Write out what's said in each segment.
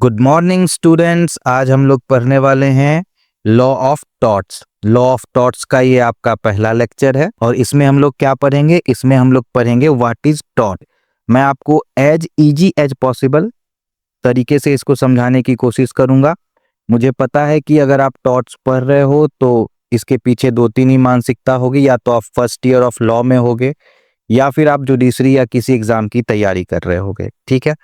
Good morning students. आज हम लोग पढ़ने वाले हैं law of torts. Law of torts का ये आपका पहला लेक्चर है और इसमें हम लोग क्या पढ़ेंगे, इसमें हम लोग पढ़ेंगे व्हाट इज टॉट। मैं आपको एज इजी एज पॉसिबल तरीके से इसको समझाने की कोशिश करूंगा। मुझे पता है कि अगर आप टॉट्स पढ़ रहे हो तो इसके पीछे दो तीन ही मानसिकता होगी, या तो आप फर्स्ट ईयर ऑफ लॉ में होगे या फिर आप जुडिशरी या किसी एग्जाम की तैयारी कर रहे होगे। ठीक है,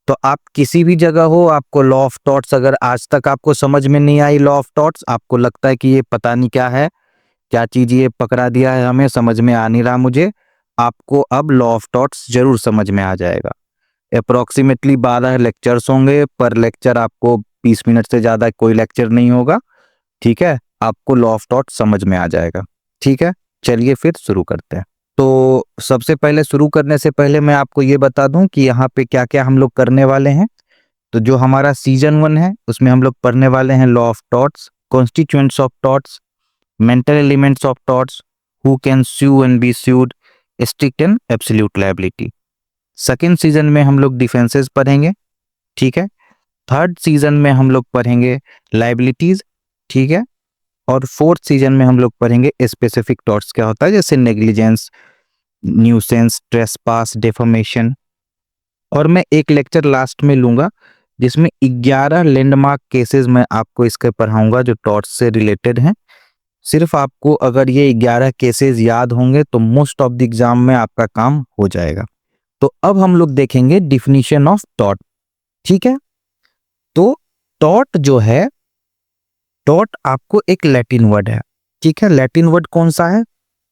तो आप किसी भी जगह हो, आपको लॉ ऑफ टॉट्स अगर आज तक आपको समझ में नहीं आई, लॉ ऑफ टॉट्स आपको लगता है कि ये पता नहीं क्या है, क्या चीज ये पकड़ा दिया है, हमें समझ में आ नहीं रहा मुझे, आपको अब लॉ ऑफ टॉट्स जरूर समझ में आ जाएगा। अप्रोक्सीमेटली 12 लेक्चर्स होंगे, पर लेक्चर आपको 20 मिनट से ज्यादा कोई लेक्चर नहीं होगा। ठीक है, आपको लॉ ऑफ टॉट्स समझ में आ जाएगा। ठीक है, चलिए फिर शुरू करते हैं। तो सबसे पहले शुरू करने से पहले मैं आपको ये बता दूं कि यहाँ पे क्या क्या हम लोग करने वाले हैं। तो जो हमारा सीजन 1 है उसमें हम लोग पढ़ने वाले हैं law of torts, constituents of torts, mental elements of torts, who can sue and be sued, strict and absolute liability. Second season में हम लोग डिफेंसेस पढ़ेंगे। ठीक है, थर्ड सीजन में हम लोग पढ़ेंगे लायबिलिटीज। ठीक है, और फोर्थ सीजन में हम लोग पढ़ेंगे स्पेसिफिक टॉर्ट्स क्या होता है, जैसे नेग्लिजेंस, न्यूसेंस, ट्रेसपास, डेफमेशन। और मैं एक लेक्चर लास्ट में लूंगा जिसमें 11 लैंडमार्क केसेस मैं आपको इसके पढ़ाऊंगा जो टॉर्ट्स से रिलेटेड हैं। सिर्फ आपको अगर ये 11 केसेस याद होंगे तो मोस्ट ऑफ द एग्जाम में आपका काम हो जाएगा। तो अब हम लोग देखेंगे डिफिनीशन ऑफ टॉर्ट। ठीक है, तो टॉर्ट जो है, टॉर्ट आपको एक लैटिन वर्ड है। ठीक है, लैटिन वर्ड कौन सा है?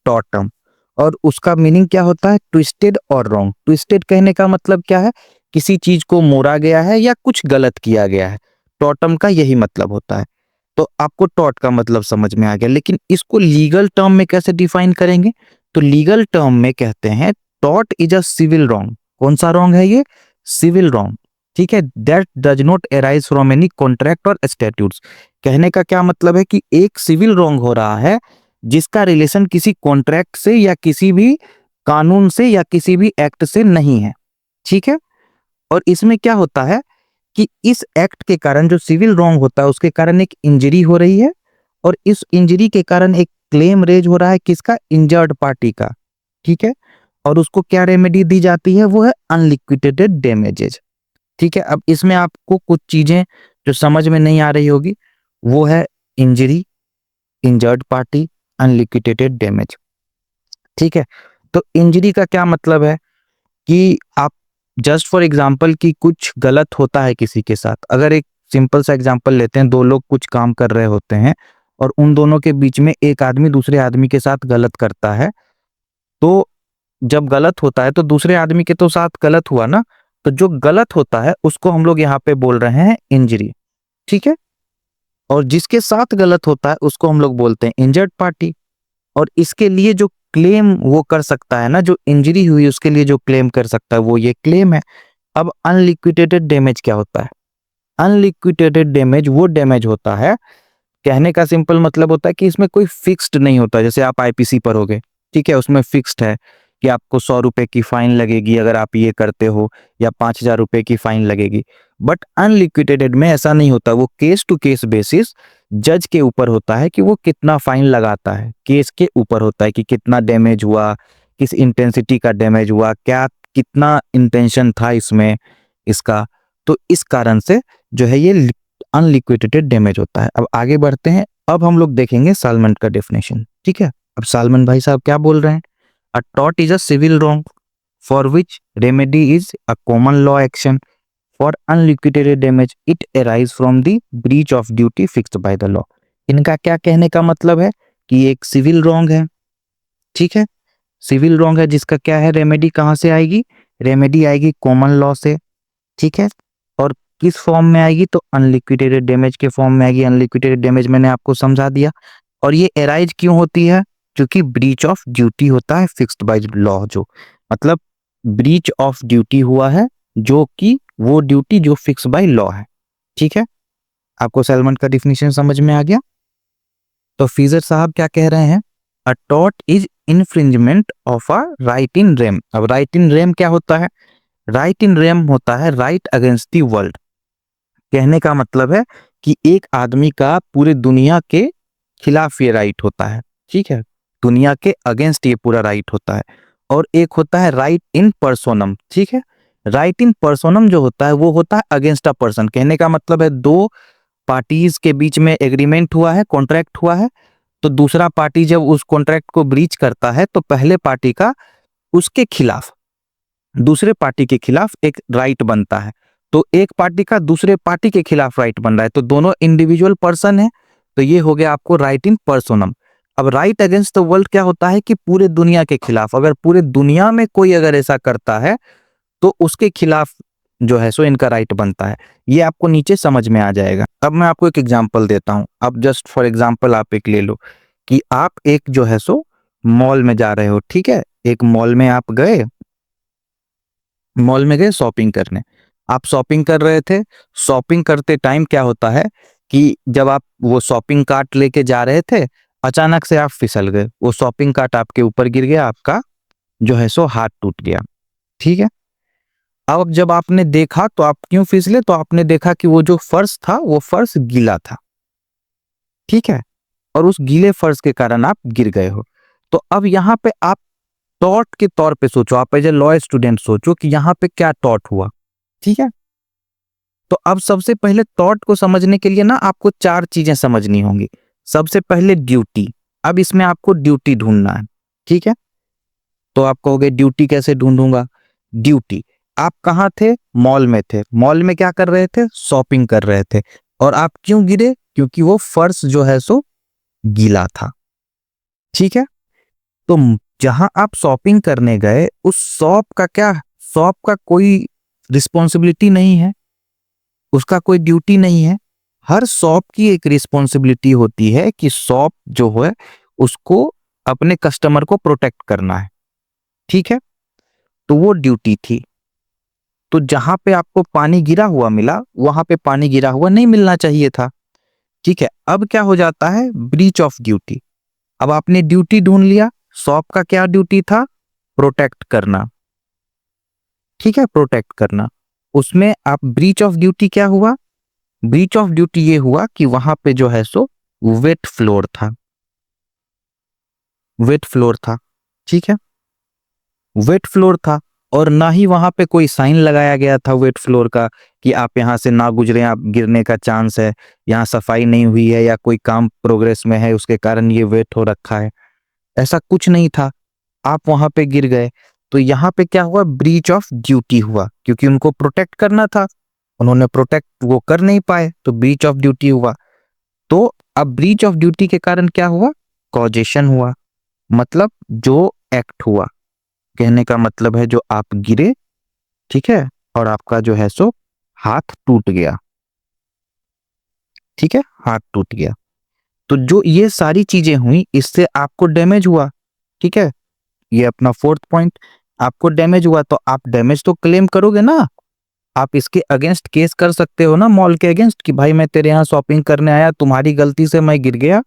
टॉर्टम। और उसका मीनिंग क्या होता है? ट्विस्टेड और रॉन्ग। ट्विस्टेड कहने का मतलब क्या है? किसी चीज को मोड़ा गया है या कुछ गलत किया गया है। टॉर्टम का यही मतलब होता है। तो आपको टॉर्ट का मतलब समझ में आ गया, लेकिन इसको लीगल टर्म में कैसे डिफाइन करेंगे? तो लीगल टर्म में कहते हैं tort is a civil wrong. कौन सा रॉन्ग है ये? Civil wrong. ठीक है, that does not arise from any contract और स्टैट्यूट्स। कहने का क्या मतलब है कि एक सिविल रॉन्ग हो रहा है जिसका रिलेशन किसी कॉन्ट्रैक्ट से या किसी भी कानून से या किसी भी एक्ट से नहीं है। ठीक है, और इसमें क्या होता है कि इस एक्ट के कारण जो सिविल रॉन्ग होता है उसके कारण एक इंजरी हो रही है, और इस इंजरी के कारण एक क्लेम रेज हो रहा है किसका? इंजर्ड पार्टी का। ठीक है, और उसको क्या रेमेडी दी जाती है? वो है अनलिक्विडेटेड डैमेजेज। ठीक है, अब इसमें आपको कुछ चीजें जो समझ में नहीं आ रही होगी, वो है injury, injured party, unliquidated damage. ठीक है, तो इंजरी का क्या मतलब है कि आप जस्ट फॉर एग्जांपल कि कुछ गलत होता है किसी के साथ। अगर एक सिंपल सा एग्जांपल लेते हैं, दो लोग कुछ काम कर रहे होते हैं और उन दोनों के बीच में एक आदमी दूसरे आदमी के साथ गलत करता है, तो जब गलत होता है तो दूसरे आदमी के तो साथ गलत हुआ ना, तो जो गलत होता है उसको हम लोग यहाँ पे बोल रहे हैं इंजरी। ठीक है, और जिसके साथ गलत होता है उसको हम लोग बोलते हैं इंजर्ड पार्टी। और इसके लिए जो क्लेम वो कर सकता है ना, जो इंजरी हुई उसके लिए जो क्लेम कर सकता है वो ये क्लेम है। अब अनलिक्विडेटेड डैमेज क्या होता है? अनलिक्विडेटेड डैमेज वो डैमेज होता है, कहने का सिंपल मतलब होता है कि इसमें कोई फिक्स्ड नहीं होता। जैसे आप आईपीसी पढ़ोगे, ठीक है, उसमें फिक्स्ड है कि आपको 100 रुपए की फाइन लगेगी अगर आप ये करते हो, या 5,000 रुपए की फाइन लगेगी। बट अनलिक्विडेटेड में ऐसा नहीं होता, वो केस टू केस बेसिस जज के ऊपर होता है कि वो कितना फाइन लगाता है। केस के ऊपर होता है कि कितना डैमेज हुआ, किस इंटेंसिटी का डैमेज हुआ, क्या कितना इंटेंशन था इसमें इसका। तो इस कारण से जो है ये अनलिक्विडेटेड डैमेज होता है। अब आगे बढ़ते हैं, अब हम लोग देखेंगे सालमन का डेफिनेशन। ठीक है, अब सालमन भाई साहब क्या बोल रहे हैं? A tort is a civil wrong for which remedy is a common law action for unliquidated damage it arise from the breach of duty fixed by the law. इनका क्या कहने का मतलब है कि एक सिविल रॉन्ग है। ठीक है, सिविल रॉन्ग है जिसका क्या है, रेमेडी कहाँ से आएगी? रेमेडी आएगी कॉमन लॉ से। ठीक है, और किस फॉर्म में आएगी? तो अनलिक्विडेटेड डैमेज के फॉर्म में आएगी। अनलिक्विडेटेड डैमेज मैंने आपको समझा दिया। और ये एराइज क्यों होती है? क्योंकि ब्रीच ऑफ ड्यूटी होता है फिक्स्ड बाय लॉ, जो मतलब ब्रीच ऑफ ड्यूटी हुआ है, जो कि वो ड्यूटी जो फिक्स बाय लॉ है। ठीक है, आपको सेलमन का डिफिनीशन समझ में आ गया। तो फीजर साहब क्या कह रहे हैं? A tort is infringement of a right in rem. अब राइट इन रेम क्या होता है? राइट इन रेम होता है राइट अगेंस्ट द वर्ल्ड। कहने का मतलब है कि एक आदमी का पूरे दुनिया के खिलाफ ये राइट होता है, ठीक है, दुनिया के अगेंस्ट ये पूरा राइट होता है। और एक होता है राइट इन पर्सोनम, ठीक है, राइट इन पर्सोनम जो होता है वो होता है अगेंस्ट अ पर्सन। कहने का मतलब है दो पार्टीज के बीच में एग्रीमेंट हुआ है, कॉन्ट्रैक्ट हुआ है, तो दूसरा पार्टी जब उस कॉन्ट्रैक्ट को ब्रीच करता है तो पहले पार्टी का उसके खिलाफ, दूसरे पार्टी के खिलाफ एक राइट बनता है। तो एक पार्टी का दूसरे पार्टी के खिलाफ राइट बन रहा है, तो दोनों इंडिविजुअल पर्सन है, तो ये हो गया आपको राइट इन पर्सोनम। अब राइट अगेंस्ट द वर्ल्ड क्या होता है कि पूरे दुनिया के खिलाफ, अगर पूरे दुनिया में कोई अगर ऐसा करता है तो उसके खिलाफ जो है सो इनका राइट बनता है। ये आपको नीचे समझ में आ जाएगा। अब मैं आपको एक एग्जांपल देता हूं। अब जस्ट फॉर एग्जांपल आप एक ले लो कि आप एक जो है सो मॉल में जा रहे हो, ठीक है, एक मॉल में आप गए, मॉल में गए शॉपिंग करने। आप शॉपिंग कर रहे थे, शॉपिंग करते टाइम क्या होता है कि जब आप वो शॉपिंग कार्ट लेके जा रहे थे, अचानक से आप फिसल गए, वो शॉपिंग कार्ट आपके ऊपर गिर गया, आपका जो है सो हाथ टूट गया, ठीक है। अब जब आपने देखा तो आप क्यों फिसले, तो आपने देखा कि वो जो फर्श था वो फर्श गीला था, ठीक है, और उस गीले फर्श के कारण आप गिर गए हो। तो अब यहाँ पे आप टॉट के तौर पे सोचो, आप एज ए लॉ स्टूडेंट सोचो कि यहाँ पे क्या टॉट हुआ, ठीक है। तो अब सबसे पहले टॉट को समझने के लिए ना आपको चार चीजें समझनी होंगी। सबसे पहले ड्यूटी। अब इसमें आपको ड्यूटी ढूंढना है, ठीक है। तो आप कहोगे ड्यूटी कैसे ढूंढूंगा। ड्यूटी, आप कहाँ थे, मॉल में थे, मॉल में क्या कर रहे थे, शॉपिंग कर रहे थे, और आप क्यों गिरे, क्योंकि वो फर्श जो है सो गीला था, ठीक है। तो जहां आप शॉपिंग करने गए उस शॉप का क्या, शॉप का कोई रिस्पॉन्सिबिलिटी नहीं है, उसका कोई ड्यूटी नहीं है। हर शॉप की एक रिस्पॉन्सिबिलिटी होती है कि शॉप जो है उसको अपने कस्टमर को प्रोटेक्ट करना है, ठीक है। तो वो ड्यूटी थी। तो जहां पे आपको पानी गिरा हुआ मिला वहां पे पानी गिरा हुआ नहीं मिलना चाहिए था, ठीक है। अब क्या हो जाता है, ब्रीच ऑफ ड्यूटी। अब आपने ड्यूटी ढूंढ लिया, शॉप का क्या ड्यूटी था, प्रोटेक्ट करना, ठीक है, प्रोटेक्ट करना। उसमें आप ब्रीच ऑफ ड्यूटी क्या हुआ, ब्रीच ऑफ ड्यूटी ये हुआ कि वहां पे जो है सो वेट फ्लोर था, वेट फ्लोर था, ठीक है, वेट फ्लोर था। और ना ही वहां पे कोई साइन लगाया गया था वेट फ्लोर का कि आप यहां से ना गुजरे, आप गिरने का चांस है, यहाँ सफाई नहीं हुई है या कोई काम प्रोग्रेस में है उसके कारण ये वेट हो रखा है, ऐसा कुछ नहीं था। आप वहां पे गिर गए, तो यहाँ पे क्या हुआ, ब्रीच ऑफ ड्यूटी हुआ, क्योंकि उनको प्रोटेक्ट करना था, उन्होंने प्रोटेक्ट वो कर नहीं पाए, तो ब्रीच ऑफ ड्यूटी हुआ। तो अब ब्रीच ऑफ ड्यूटी के कारण क्या हुआ, कॉजेशन हुआ, मतलब जो एक्ट हुआ। कहने का मतलब है जो आप गिरे, ठीक है, और आपका जो है सो हाथ टूट गया, ठीक है, हाथ टूट गया। तो जो ये सारी चीजें हुई इससे आपको डैमेज हुआ, ठीक है, ये अपना फोर्थ पॉइंट, आपको डैमेज हुआ, तो आप डैमेज तो क्लेम करोगे ना, आप इसके अगेंस्ट केस कर सकते हो ना मॉल के अगेंस्ट कि भाई मैं तेरे यहाँ शॉपिंग करने आया, तुम्हारी गलती से मैं गिर गया,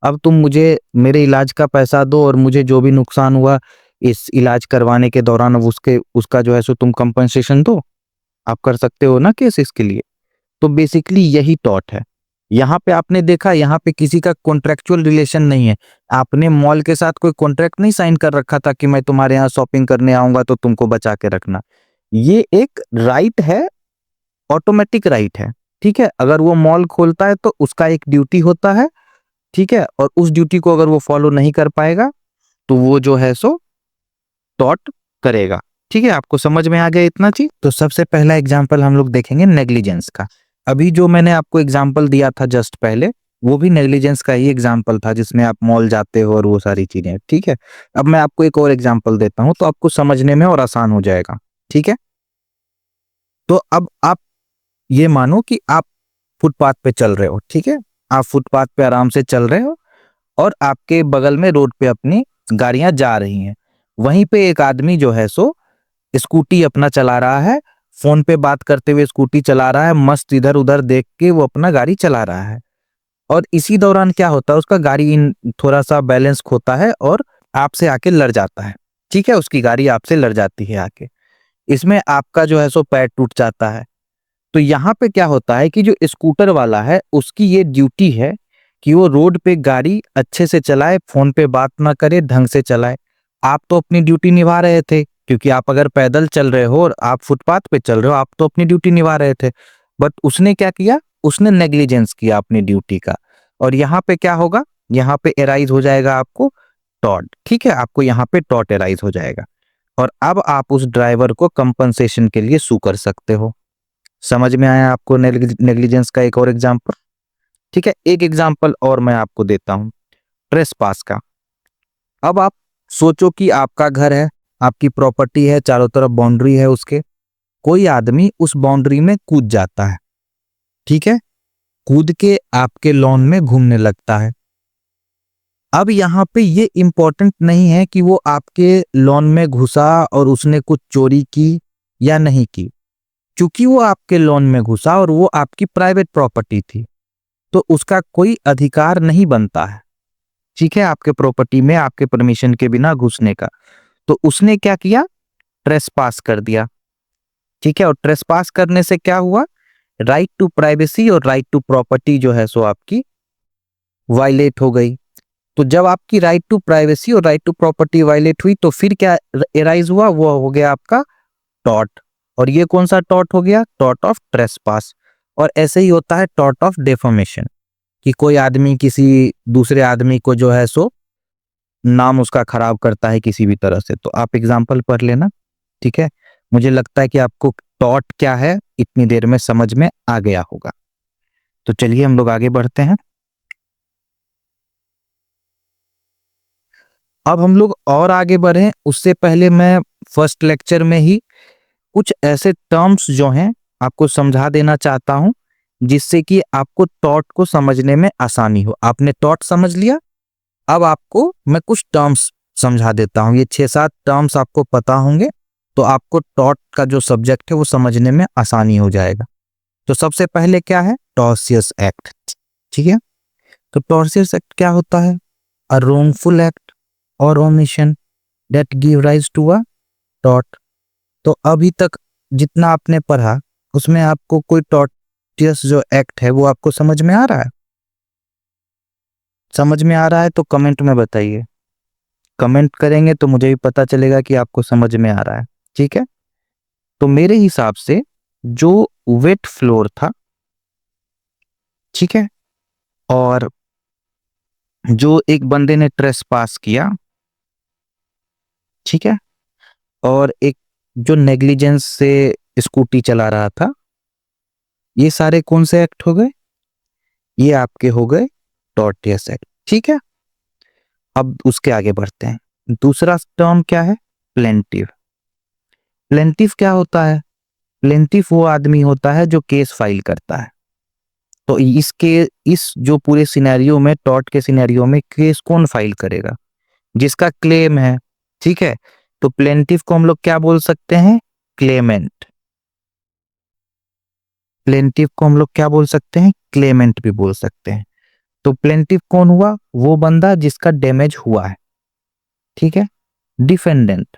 अब तुम मुझे मेरे इलाज का पैसा दो और मुझे जो भी नुकसान हुआ इस इलाज करवाने के दौरान अब उसका जो है सो तुम कंपनसेशन दो। आप कर सकते हो ना केस इसके लिए। तो बेसिकली यही टॉट है। यहाँ पे आपने देखा, यहाँ पे किसी का कॉन्ट्रेक्चुअल रिलेशन नहीं है, आपने मॉल के साथ कोई कॉन्ट्रैक्ट नहीं साइन कर रखा था कि मैं तुम्हारे यहाँ शॉपिंग करने आऊंगा तो तुमको बचा के रखना। ये एक राइट है, ऑटोमेटिक राइट है, ठीक है। अगर वो मॉल खोलता है तो उसका एक ड्यूटी होता है, ठीक है, और उस ड्यूटी को अगर वो फॉलो नहीं कर पाएगा तो वो जो है सो टॉट करेगा, ठीक है। आपको समझ में आ गया इतना चीज। तो सबसे पहला एग्जांपल हम लोग देखेंगे नेग्लिजेंस का। अभी जो मैंने आपको एग्जांपल दिया था जस्ट पहले, वो भी नेग्लिजेंस का ही एग्जांपल था, जिसमें आप मॉल जाते हो और वो सारी चीजें, ठीक है। अब मैं आपको एक और एग्जांपल देता हूं तो आपको समझने में और आसान हो जाएगा, ठीक है। तो अब आप ये मानो कि आप फुटपाथ पे चल रहे हो, ठीक है, आप फुटपाथ पे आराम से चल रहे हो और आपके बगल में रोड पे अपनी गाड़ियां जा रही हैं। वहीं पे एक आदमी जो है सो स्कूटी अपना चला रहा है, फोन पे बात करते हुए स्कूटी चला रहा है, मस्त इधर उधर देख के वो अपना गाड़ी चला रहा है। और इसी दौरान क्या होता है, उसका गाड़ी थोड़ा सा बैलेंस खोता है और आपसे आके लड़ जाता है, ठीक है, उसकी गाड़ी आपसे लड़ जाती है आके। इसमें आपका जो है सो पैर टूट जाता है। तो यहाँ पे क्या होता है कि जो स्कूटर वाला है उसकी ये ड्यूटी है कि वो रोड पे गाड़ी अच्छे से चलाए, फोन पे बात ना करे, ढंग से चलाए। आप तो अपनी ड्यूटी निभा रहे थे, क्योंकि आप अगर पैदल चल रहे हो और आप फुटपाथ पे चल रहे हो, आप तो अपनी ड्यूटी निभा रहे थे। बट उसने क्या किया, उसने नेग्लिजेंस किया अपनी ड्यूटी का। और यहाँ पे क्या होगा, यहाँ पे एराइज हो जाएगा आपको टॉट। ठीक है, आपको यहाँ पे टॉट एराइज हो जाएगा और अब आप उस ड्राइवर को कंपनसेशन के लिए सू कर सकते हो। समझ में आया आपको नेग्लिजेंस का एक और एग्जांपल? ठीक है, एक एग्जांपल और मैं आपको देता हूं ट्रेसपास का। अब आप सोचो कि आपका घर है, आपकी प्रॉपर्टी है, चारों तरफ बाउंड्री है उसके, कोई आदमी उस बाउंड्री में कूद जाता है। ठीक है, कूद के आपके लॉन में घूमने लगता है। अब यहाँ पे ये इंपॉर्टेंट नहीं है कि वो आपके लॉन में घुसा और उसने कुछ चोरी की या नहीं की, क्योंकि वो आपके लॉन में घुसा और वो आपकी प्राइवेट प्रॉपर्टी थी, तो उसका कोई अधिकार नहीं बनता है। ठीक है, आपके प्रॉपर्टी में आपके परमिशन के बिना घुसने का। तो उसने क्या किया, ट्रेसपास कर दिया। ठीक है, और ट्रेसपास करने से क्या हुआ, राइट टू प्राइवेसी और राइट टू प्रॉपर्टी जो है सो आपकी वायलेट हो गई। तो जब आपकी राइट टू प्राइवेसी और राइट टू प्रॉपर्टी वायलेट हुई तो फिर क्या एराइज हुआ, वो हो गया आपका टॉट। और ये कौन सा टॉट हो गया, टॉट ऑफ ट्रेसपास। और ऐसे ही होता है टॉट ऑफ डेफेमेशन, कि कोई आदमी किसी दूसरे आदमी को जो है सो नाम उसका खराब करता है किसी भी तरह से। तो आप एग्जाम्पल पढ़ लेना। ठीक है, मुझे लगता है कि आपको टॉट क्या है इतनी देर में समझ में आ गया होगा। तो चलिए हम लोग आगे बढ़ते हैं। अब हम लोग और आगे बढ़े उससे पहले मैं फर्स्ट लेक्चर में ही कुछ ऐसे टर्म्स जो हैं आपको समझा देना चाहता हूं, जिससे कि आपको टॉट को समझने में आसानी हो। आपने टॉट समझ लिया, अब आपको मैं कुछ टर्म्स समझा देता हूं। ये 6-7 टर्म्स आपको पता होंगे तो आपको टॉट का जो सब्जेक्ट है वो समझने में आसानी हो जाएगा। तो सबसे पहले क्या है, टॉर्शियस एक्ट। ठीक है, तो टॉर्शियस एक्ट क्या होता है, अ wrongful एक्ट और omission that give rise to a टॉट। तो अभी तक जितना आपने पढ़ा उसमें आपको कोई टॉर्टियस जो एक्ट है वो आपको समझ में आ रहा है? समझ में आ रहा है तो कमेंट में बताइए। कमेंट करेंगे तो मुझे भी पता चलेगा कि आपको समझ में आ रहा है। ठीक है, तो मेरे हिसाब से जो वेट फ्लोर था, ठीक है, और जो एक बंदे ने ट्रेस पास किया, ठीक है, और एक जो नेग्लिजेंस से स्कूटी चला रहा था, ये सारे कौन से एक्ट हो गए, ये आपके हो गए टॉर्टियस एक्ट। ठीक है, अब उसके आगे बढ़ते हैं। दूसरा टर्म क्या है, प्लेंटिव। प्लेंटिव क्या होता है, प्लेंटिव वो आदमी होता है जो केस फाइल करता है। तो इस जो पूरे सिनेरियो में, टॉर्ट के सिनेरियो में केस कौन फाइल करेगा, जिसका क्लेम है। ठीक है, तो प्लेंटिव को हम लोग क्या बोल सकते हैं, क्लेमेंट। प्लेंटिव को हम लोग क्या बोल सकते हैं, क्लेमेंट भी बोल सकते हैं। तो प्लेंटिव कौन हुआ, वो बंदा जिसका डैमेज हुआ है। ठीक है, डिफेंडेंट।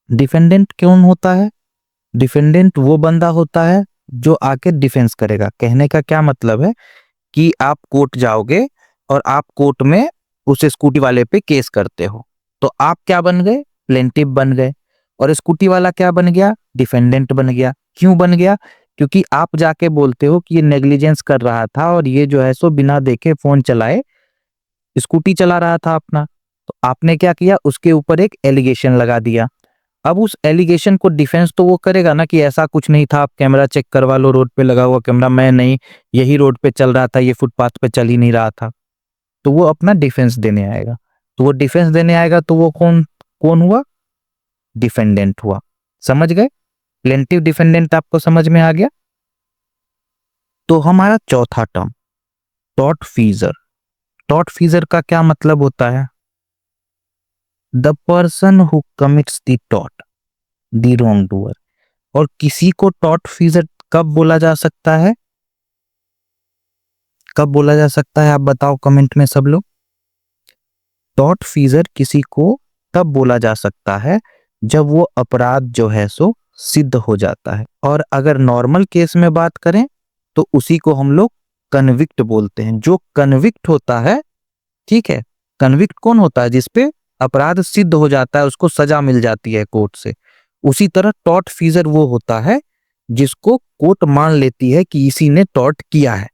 डिफेंडेंट कौन होता है, डिफेंडेंट वो बंदा होता है जो आके डिफेंस करेगा। कहने का क्या मतलब है कि आप कोर्ट जाओगे और आप कोर्ट में उस स्कूटी वाले पे केस करते हो, तो आप क्या बन गए, प्लेंटिव बन गए, और स्कूटी वाला क्या बन गया, डिफेंडेंट बन गया। क्यों बन गया, क्योंकि आप जाके बोलते हो कि ये नेग्लिजेंस कर रहा था और ये जो है सो बिना देखे फोन चलाए स्कूटी चला रहा था अपना। तो आपने क्या किया, उसके ऊपर एक एलिगेशन लगा दिया। अब उस एलिगेशन को डिफेंस तो वो करेगा ना कि ऐसा कुछ नहीं था, आप कैमरा चेक करवा लो, रोड पे लगा हुआ कैमरा, मैं नहीं, यही रोड पे चल रहा था, ये फुटपाथ पे चल ही नहीं रहा था। तो वो अपना डिफेंस देने आएगा। तो वो डिफेंस देने आएगा तो वो कौन कौन हुआ, डिफेंडेंट हुआ। समझ गए, प्लेंटिव डिफेंडेंट आपको समझ में आ गया। तो हमारा चौथा टर्म, टॉर्ट फीजर। टॉर्ट फीजर का क्या मतलब होता है, the person who commits the tort, the wrong doer. और किसी को टॉर्ट फीजर कब बोला जा सकता है, कब बोला जा सकता है, आप बताओ कमेंट में सब लोग। टॉर्ट फीजर किसी को तब बोला जा सकता है जब वो अपराध जो है सो सिद्ध हो जाता है। और अगर नॉर्मल केस में बात करें तो उसी को हम लोग कन्विक्ट बोलते हैं। जो कन्विक्ट होता है, ठीक है, कन्विक्ट कौन होता है? जिसपे अपराध सिद्ध हो जाता है, उसको सजा मिल जाती है कोर्ट से। उसी तरह टॉर्ट फीजर वो होता है जिसको कोर्ट मान लेती है कि इसी ने टॉर्ट किया है।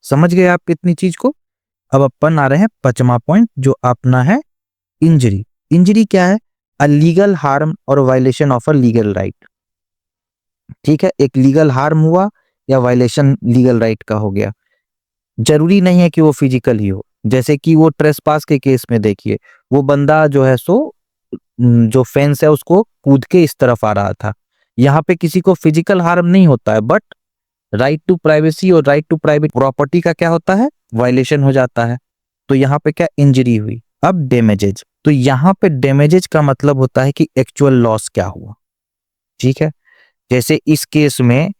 समझ गए आप इतनी चीज को? अब अपन आ रहे हैं 5वां पॉइंट, जो अपना है इंजरी। इंजरी क्या है? अ लीगल हार्म और violation of a legal right. ठीक है, एक लीगल हार्म हुआ या वायलेशन लीगल राइट का हो गया। जरूरी नहीं है कि वो फिजिकल ही हो। जैसे कि वो ट्रेसपास के केस में देखिए, वो बंदा जो है सो जो फेंस है उसको कूद के इस तरफ आ रहा था। यहाँ पे किसी को फिजिकल हार्म नहीं होता है, बट राइट टू प्राइवेसी और राइट टू प्राइवेट प्रॉपर्टी का क्या होता है? वायलेशन हो जाता है। तो यहाँ पे क्या इंजरी हुई। अब डैमेजेज, तो यहाँ पे डैमेजेज का मतलब होता है कि एक्चुअल लॉस क्या हुआ। ठीक है, जैसे इस केस में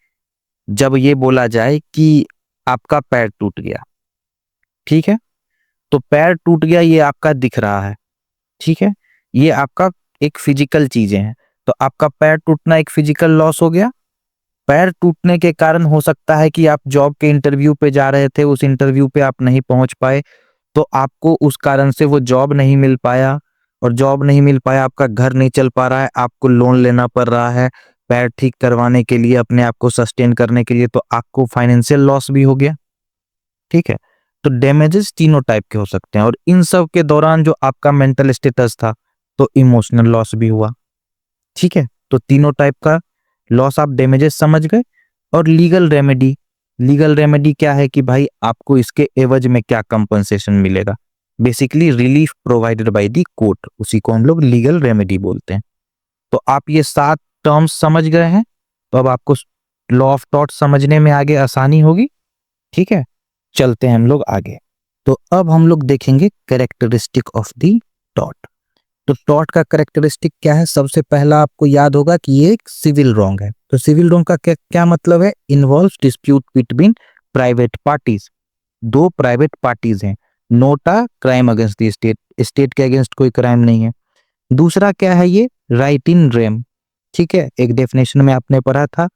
जब ये बोला जाए कि आपका पैर टूट गया, ठीक है, तो पैर टूट गया ये आपका दिख रहा है, ठीक है, ये आपका एक फिजिकल चीजें हैं। तो आपका पैर टूटना एक फिजिकल लॉस हो गया। पैर टूटने के कारण हो सकता है कि आप जॉब के इंटरव्यू पे जा रहे थे, उस इंटरव्यू पे आप नहीं पहुंच पाए, तो आपको उस कारण से वो जॉब नहीं मिल पाया, और जॉब नहीं मिल पाया, आपका घर नहीं चल पा रहा है, आपको लोन लेना पड़ रहा है पैर ठीक करवाने के लिए, अपने आप को सस्टेन करने के लिए, तो आपको फाइनेंशियल लॉस भी हो गया। ठीक है, तो डैमेजेस तीनों टाइप के हो सकते हैं, और इन सब के दौरान जो आपका मेंटल स्टेटस था, तो इमोशनल लॉस भी हुआ। ठीक है, तो तीनों टाइप का लॉस आप डैमेजेस समझ गए। और लीगल रेमेडी, लीगल रेमेडी क्या है कि भाई आपको इसके एवज में क्या कंपनसेशन मिलेगा। Basically relief provided by the court, उसी को हम लोग लीगल रेमेडी बोलते हैं। तो आप ये 7 टर्म्स समझ गए हैं, तो अब आपको लॉ ऑफ टॉर्ट समझने में आगे आसानी होगी। ठीक है, चलते हैं हम लोग आगे। तो अब हम लोग देखेंगे कैरेक्टरिस्टिक ऑफ द टॉर्ट। तो टॉर्ट का कैरेक्टरिस्टिक क्या है? सबसे पहला आपको याद होगा कि ये एक सिविल रॉन्ग है। तो सिविल रॉन्ग का क्या मतलब है? Involve dispute between private parties. दो प्राइवेट पार्टीज हैं, note a crime against the state, state के अगेंस्ट कोई क्राइम नहीं है। दूसरा क्या है? ये राइट इन रेम। ठीक है, एक डेफिनेशन में आपने पढ़ा था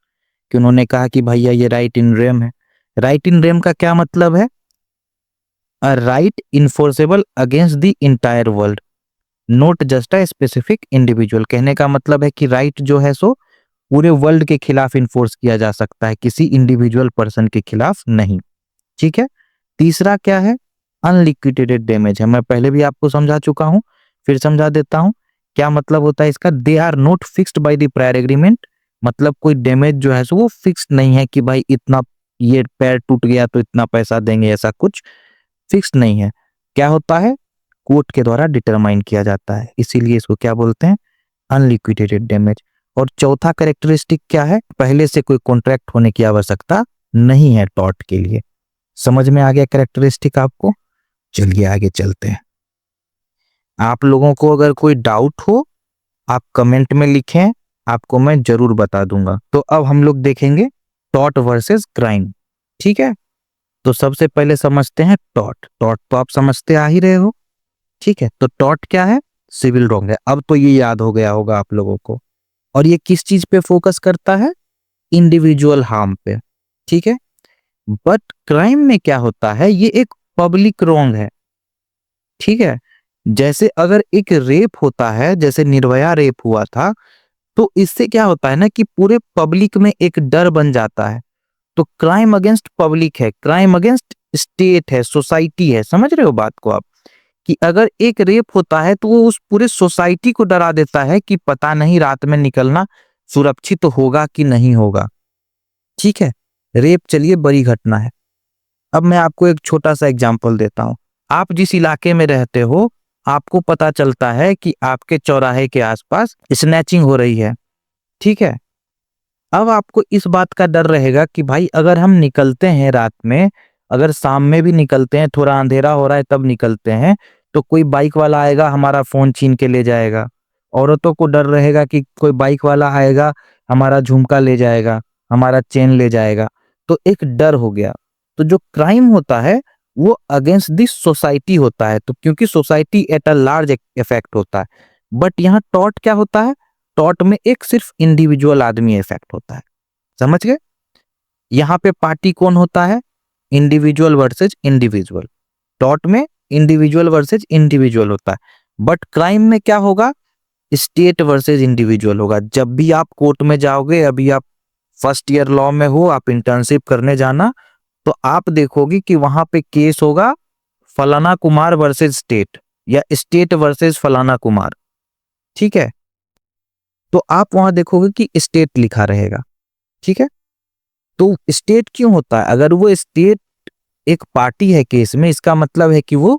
कि उन्होंने कहा कि भैया ये राइट इन रेम है। राइट इन रेम का क्या मतलब है? A right enforceable against the entire world, note just a specific individual. कहने का मतलब है कि राइट जो है सो पूरे वर्ल्ड के खिलाफ इन्फोर्स किया जा सकता है, किसी इंडिविजुअल पर्सन के खिलाफ नहीं। ठीक है, तीसरा क्या है? अनलिक्विडेटेड डैमेज है। मैं पहले भी आपको समझा चुका हूं, फिर समझा देता हूं क्या मतलब होता है इसका। They are not fixed by the prior agreement, मतलब कोई डैमेज जो है सो वो फिक्स्ड नहीं है कि भाई इतना, ये पैर टूट गया तो इतना पैसा देंगे, ऐसा कुछ फिक्स्ड नहीं है। क्या होता है? कोर्ट के द्वारा डिटरमाइन किया जाता है, इसीलिए इसको क्या बोलते हैं? Unliquidated damage. और चौथा कैरेक्टरिस्टिक क्या है? पहले से कोई कॉन्ट्रैक्ट होने की आवश्यकता नहीं है टॉर्ट के लिए। समझ में आ गया कैरेक्टरिस्टिक आपको? चलिए आगे चलते हैं। आप लोगों को अगर कोई डाउट हो आप कमेंट में लिखें, आपको मैं जरूर बता दूंगा। तो अब हम लोग देखेंगे टॉर्ट वर्सेस क्राइम। ठीक है, तो सबसे पहले समझते हैं टॉर्ट। टॉर्ट तो आप समझते आ ही रहे हो। ठीक है, तो टॉर्ट क्या है? सिविल रॉन्ग है। अब तो ये याद हो गया होगा आप लोगों को। और ये किस चीज पे फोकस करता है? इंडिविजुअल हार्म पे। ठीक है, बट क्राइम में क्या होता है? ये एक पब्लिक रॉन्ग है। ठीक है, जैसे अगर एक रेप होता है, जैसे निर्भया रेप हुआ था, तो इससे क्या होता है ना कि पूरे पब्लिक में एक डर बन जाता है। तो क्राइम अगेंस्ट पब्लिक है, क्राइम अगेंस्ट स्टेट है, सोसाइटी है। समझ रहे हो बात को आप? कि अगर एक रेप होता है तो वो उस पूरे सोसाइटी को डरा देता है कि पता नहीं रात में निकलना सुरक्षित होगा कि नहीं होगा। ठीक है, रेप चलिए बड़ी घटना है। अब मैं आपको एक छोटा सा एग्जांपल देता हूं। आप जिस इलाके में रहते हो, आपको पता चलता है कि आपके चौराहे के आसपास स्नैचिंग हो रही है। ठीक है, अब आपको इस बात का डर रहेगा कि भाई अगर हम निकलते हैं रात में, अगर शाम में भी निकलते हैं, थोड़ा अंधेरा हो रहा है तब निकलते हैं, तो कोई बाइक वाला आएगा हमारा फोन छीन के ले जाएगा। औरतों को डर रहेगा कि कोई बाइक वाला आएगा हमारा झुमका ले जाएगा, हमारा चेन ले जाएगा। तो एक डर हो गया। तो जो क्राइम होता है वो अगेंस्ट दिस सोसाइटी होता है, तो क्योंकि society at a large effect होता है। बट यहाँ टॉर्ट क्या होता है? टॉट में एक सिर्फ इंडिविजुअल आदमी इफेक्ट होता है, समझ गए। यहाँ पे पार्टी कौन होता है, इंडिविजुअल वर्सेज इंडिविजुअल। टॉट में इंडिविजुअल वर्सेज इंडिविजुअल होता है, बट क्राइम में क्या होगा, स्टेट वर्सेज इंडिविजुअल होगा। जब भी आप कोर्ट में जाओगे, अभी आप फर्स्ट ईयर लॉ में हो, आप इंटर्नशिप करने जाना, तो आप देखोगे कि वहां पे केस होगा फलाना कुमार वर्सेज स्टेट या स्टेट वर्सेज फलाना कुमार, ठीक है। तो आप वहां देखोगे कि स्टेट लिखा रहेगा, ठीक है। तो स्टेट क्यों होता है, अगर वो स्टेट एक पार्टी है केस में, इसका मतलब है कि वो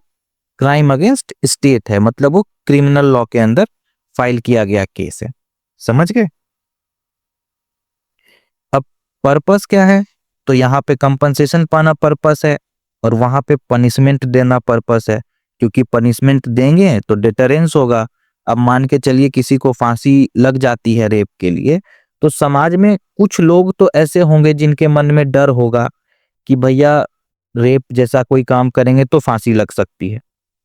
क्राइम अगेंस्ट स्टेट है, मतलब वो क्रिमिनल लॉ के अंदर फाइल किया गया केस है, समझ गए। अब पर्पस क्या है, तो यहाँ पे कंपनसेशन पाना पर्पस है और वहां पे पनिशमेंट देना पर्पस है, क्योंकि पनिशमेंट देंगे तो डिटरेंस होगा। अब मान के चलिए किसी को फांसी लग जाती है रेप के लिए, तो समाज में कुछ लोग तो ऐसे होंगे जिनके मन में डर होगा कि भैया रेप जैसा कोई काम करेंगे तो फांसी लग सकती है,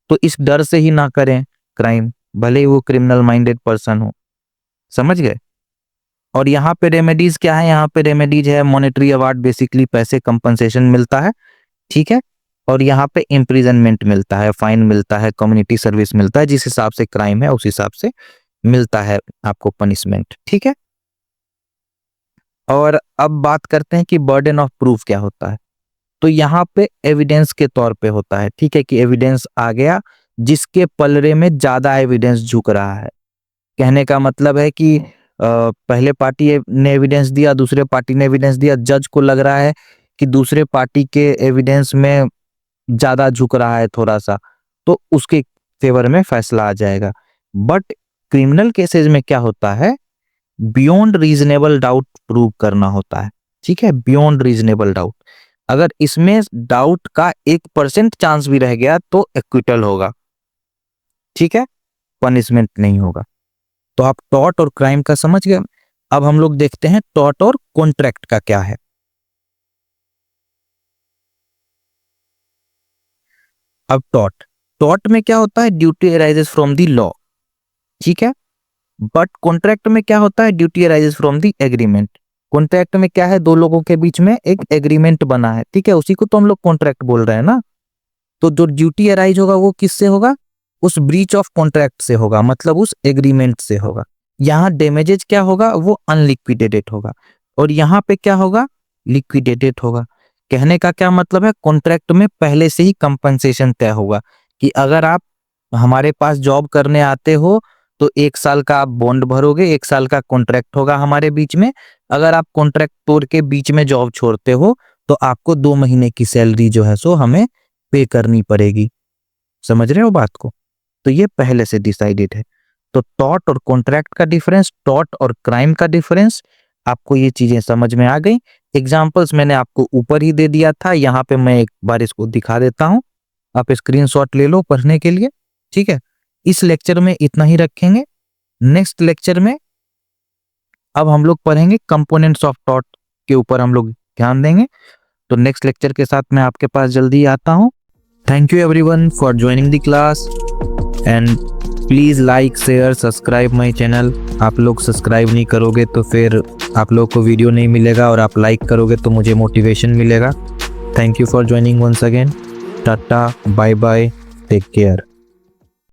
तो इस डर से ही ना करें क्राइम, भले ही वो क्रिमिनल माइंडेड पर्सन हो, समझ गए। और यहाँ पे रेमेडीज क्या है, यहाँ पे रेमेडीज है मॉनेटरी अवार्ड, बेसिकली पैसे कंपनसेशन मिलता है, ठीक है। और यहाँ पे इम्प्रिजनमेंट मिलता है, फाइन मिलता है, कम्युनिटी सर्विस मिलता है, जिस हिसाब से क्राइम है उस हिसाब से मिलता है आपको पनिशमेंट, ठीक है। और अब बात करते हैं कि बर्डन ऑफ प्रूफ क्या होता है। तो यहाँ पे एविडेंस के तौर पे होता है, ठीक है, कि एविडेंस आ गया, जिसके पलड़े में ज्यादा एविडेंस झुक रहा है। कहने का मतलब है कि पहले पार्टी ने एविडेंस दिया, दूसरे पार्टी ने एविडेंस दिया, जज को लग रहा है कि दूसरे पार्टी के एविडेंस में ज्यादा झुक रहा है थोड़ा सा, तो उसके फेवर में फैसला आ जाएगा। बट क्रिमिनल केसेस में क्या होता है, बियॉन्ड रीजनेबल डाउट प्रूव करना होता है, ठीक है, बियॉन्ड रीजनेबल डाउट। अगर इसमें डाउट का 1% चांस भी रह गया तो एक्विटल होगा, ठीक है, पनिशमेंट नहीं होगा। तो आप टॉर्ट और क्राइम का समझ गए। अब हम लोग देखते हैं टॉर्ट और कॉन्ट्रैक्ट का क्या है। अब टॉर्ट में क्या होता है, duty arises from the law, ठीक है। बट कॉन्ट्रैक्ट में क्या होता है, duty arises from the agreement. Contract में क्या है, दो लोगों के बीच में एक एग्रीमेंट बना है, ठीक है, उसी को तो हम लोग कॉन्ट्रैक्ट बोल रहे हैं ना। तो जो ड्यूटी अराइज होगा वो किससे होगा, उस ब्रीच ऑफ कॉन्ट्रैक्ट से होगा, मतलब उस एग्रीमेंट से होगा। यहाँ डैमेजेज क्या होगा, वो अनलिक्विडेटेड होगा, और यहाँ पे क्या होगा, लिक्विडेटेड होगा। कहने का क्या मतलब है, कॉन्ट्रैक्ट में पहले से ही कंपनसेशन तय होगा कि अगर आप हमारे पास जॉब करने आते हो तो 1 साल का आप बॉन्ड भरोगे, 1 साल का कॉन्ट्रैक्ट होगा हमारे बीच में। अगर आप कॉन्ट्रैक्ट तोड़ के बीच में जॉब छोड़ते हो तो आपको 2 महीने की सैलरी जो है सो हमें पे करनी पड़ेगी, समझ रहे हो बात को। तो ये पहले से डिसाइडेड है। तो टॉर्ट और कॉन्ट्रैक्ट का डिफरेंस, टॉर्ट और क्राइम का डिफरेंस, आपको ये चीजें समझ में आ गई। एग्जाम्पल्स मैंने आपको ऊपर ही दे दिया था, यहाँ पे मैं एक बार इसको दिखा देता हूँ, आप स्क्रीनशॉट ले लो पढ़ने के लिए, ठीक है। इस लेक्चर में इतना ही रखेंगे। नेक्स्ट लेक्चर में अब हम लोग पढ़ेंगे कंपोनेंट्स ऑफ टॉर्ट के ऊपर हम लोग ध्यान देंगे। तो नेक्स्ट लेक्चर के साथ मैं आपके पास जल्दी आता हूँ। Thank you everyone for joining the class and please like share subscribe my channel. आप लोग सब्सक्राइब नहीं करोगे तो फिर आप लोग को वीडियो नहीं मिलेगा, और आप लाइक करोगे तो मुझे मोटिवेशन मिलेगा। Thank you for joining once again. Tata, bye bye, take care.